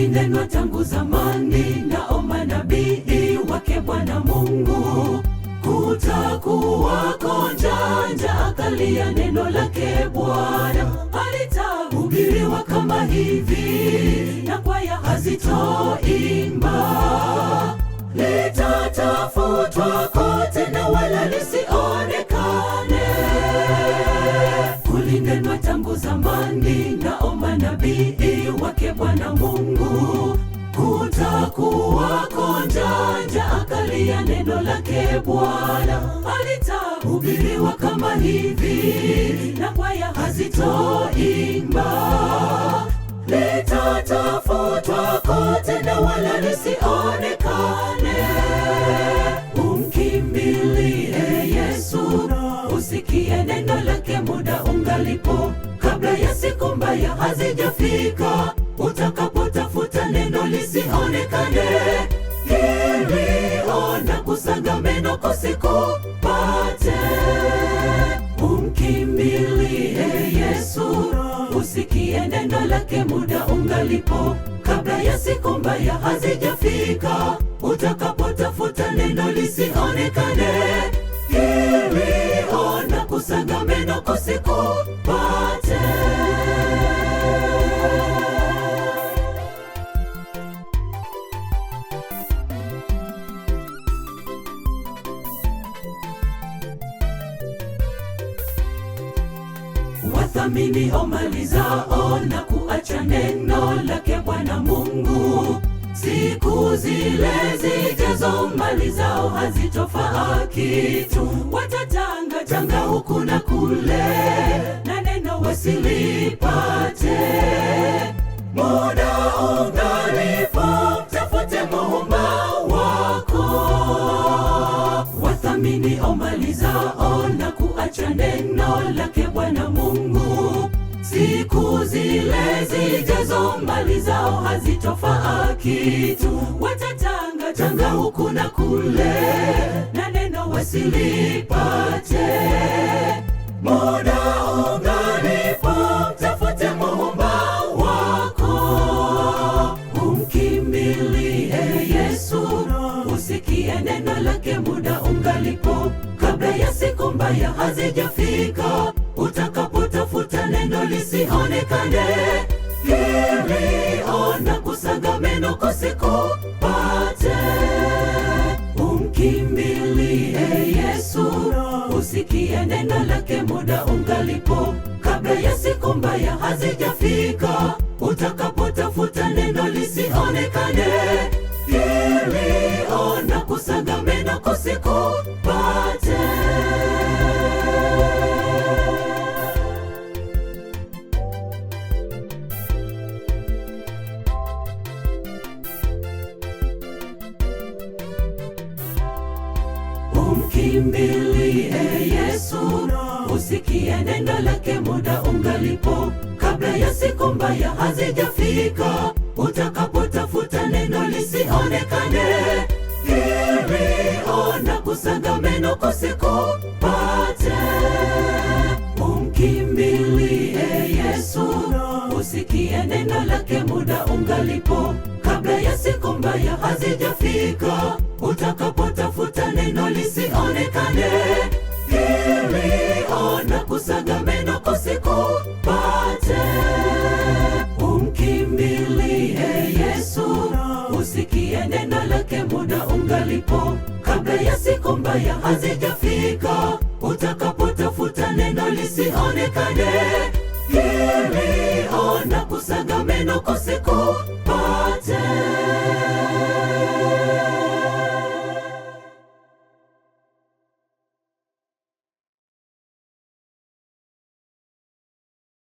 ulinenwa tangu zamani nao manabii wake Bwana Mungu. Kutakuwako njaa, akalia neno lake Bwana. Halitahubiriwa kama hivi, na kwaya hazitoimba. Litatafutwa kote na wala lisionekane. Ulinenwa tangu zamani nao manabii wake Bwana Mungu. Kutakuwako njaa, akalia neno lake Bwana. Halitahubiriwa kama hivi, na kwaya hazitoimba. Litatafutwa kote na wala lisionekane. Umkimbilie Yesu, usikie neno lake muda ungalipo, kabla ya siku mbaya hazijafika. Utakapotafuta neno lisionekane, hili ona kusaga meno kusikupate. Umkimbilie Yesu, usikie neno lake muda ungalipo, kabla ya siku mbaya hazijafika. Utakapotafuta neno lisionekane, hili ona kusaga meno kusikupate. Wathaminio mali zao na kuacha neno lake Bwana Mungu. Siku zile zijazo mali zao hazitofaa kitu. Watatangatanga huku na kule, na neno wasilipate. Muda ungalipo, mtafute Muumba wako. Wathaminio mali zao na kuacha neno lake Bwana Mungu. Siku zile zijazo mali zao hazitofaa kitu. Watatangatanga huku na kule, na neno wasilipate. Muda ungalipo, mtafute Muumba wako. Umkimbilie Yesu, usikie neno lake muda ungalipo, kabla ya siku mbaya hazijafika. Utakapotafuta neno lisionekane, hili ona kusaga meno kusikupate. Umkimbilie Yesu, usikie neno lake muda ungalipo, kabla ya siku mbaya hazijafika. Utakapotafuta neno lisionekane, hili ona kusaga meno kusikupate. Umkimbilie Yesu, usikie neno lake muda ungalipo, kabla ya siku mbaya hazijafika. Utakapotafuta neno lisionekane, hili ona kusaga meno kusikupate. Umkimbilie Yesu, usikie neno lake muda ungalipo, kabla ya siku mbaya hazijafika. Utakapotafuta neno lisionekane, hili ona kusaga meno kusikupate. Umkimbilie Yesu, usikie neno lake muda ungalipo, kabla ya siku mbaya hazijafika. Utakapotafuta neno lisionekane, hili ona kusaga meno kusikupate.